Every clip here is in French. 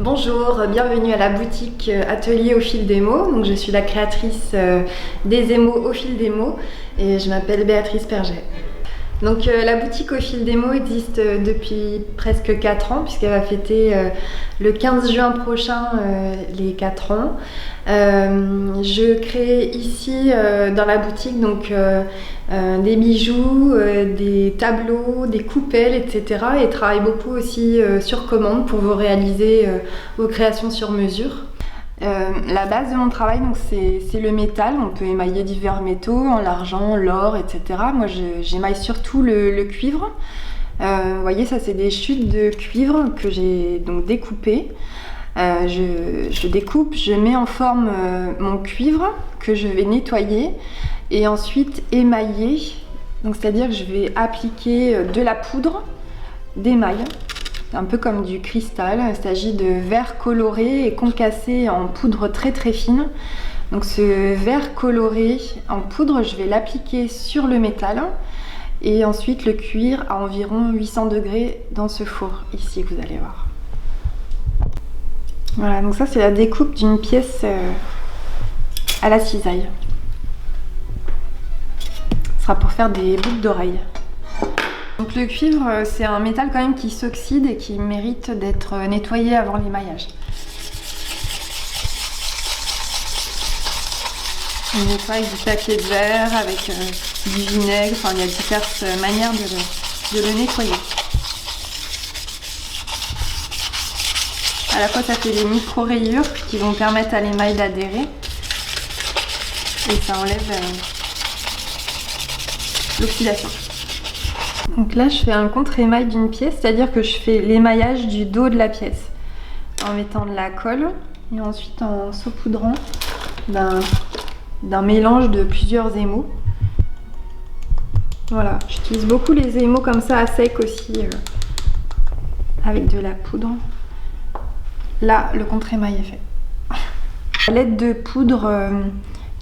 Bonjour, bienvenue à la boutique Atelier au fil des mots. Donc, je suis la créatrice des émaux au fil des mots et je m'appelle Béatrice Perget. Donc la boutique au fil des mots existe depuis presque 4 ans puisqu'elle va fêter le 15 juin prochain les 4 ans. Je crée ici dans la boutique donc, des bijoux, des tableaux, des coupelles, etc. Et travaille beaucoup aussi sur commande pour vous réaliser vos créations sur mesure. La base de mon travail, c'est le métal. On peut émailler divers métaux, en l'argent, l'or, etc. Moi, j'émaille surtout le cuivre. Vous voyez, ça, c'est des chutes de cuivre que j'ai donc découpées. Je découpe, je mets en forme mon cuivre que je vais nettoyer et ensuite émailler. Donc, c'est-à-dire que je vais appliquer de la poudre d'émail. Un peu comme du cristal, il s'agit de verre coloré et concassé en poudre très très fine. Donc ce verre coloré en poudre, je vais l'appliquer sur le métal et ensuite le cuire à environ 800 degrés dans ce four ici que vous allez voir. Voilà, donc ça c'est la découpe d'une pièce à la cisaille. Ce sera pour faire des boucles d'oreilles. Donc le cuivre, c'est un métal quand même qui s'oxyde et qui mérite d'être nettoyé avant l'émaillage. On nettoie avec du papier de verre, avec du vinaigre, enfin il y a diverses manières de le nettoyer. À la fois ça fait des micro-rayures qui vont permettre à l'émail d'adhérer et ça enlève l'oxydation. Donc là je fais un contre-émail d'une pièce, c'est-à-dire que je fais l'émaillage du dos de la pièce en mettant de la colle et ensuite en saupoudrant d'un mélange de plusieurs émaux. Voilà, j'utilise beaucoup les émaux comme ça à sec aussi avec de la poudre. Là le contre-émail est fait. À l'aide de poudre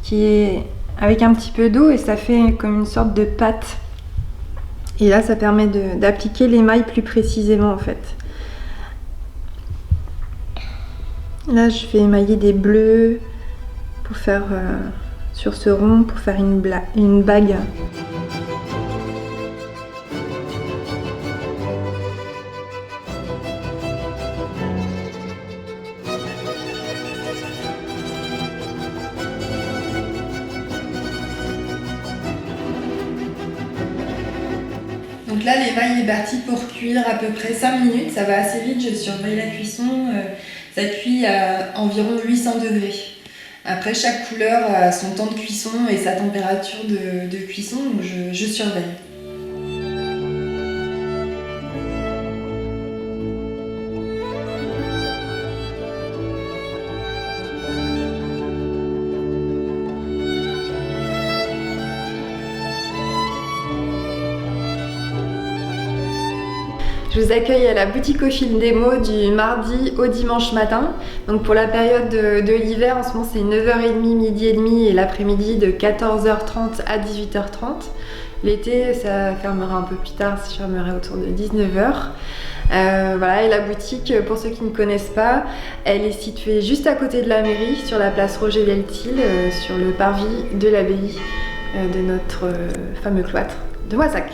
qui est avec un petit peu d'eau et ça fait comme une sorte de pâte. Et là, ça permet d'appliquer l'émail plus précisément en fait. Là, je vais émailler des bleus pour faire sur ce rond pour faire une bague. Donc là, l'émail est parti pour cuire à peu près 5 minutes. Ça va assez vite, je surveille la cuisson. Ça cuit à environ 800 degrés. Après, chaque couleur a son temps de cuisson et sa température de cuisson, donc je surveille. Je vous accueille à la boutique au fil des mots du mardi au dimanche matin. Donc pour la période de l'hiver, en ce moment c'est 9h30, midi et demi et l'après-midi de 14h30 à 18h30. L'été ça fermera un peu plus tard, ça fermerait autour de 19h. Voilà, et la boutique, pour ceux qui ne connaissent pas, elle est située juste à côté de la mairie, sur la place Roger Deltil, sur le parvis de l'abbaye de notre fameux cloître de Moissac.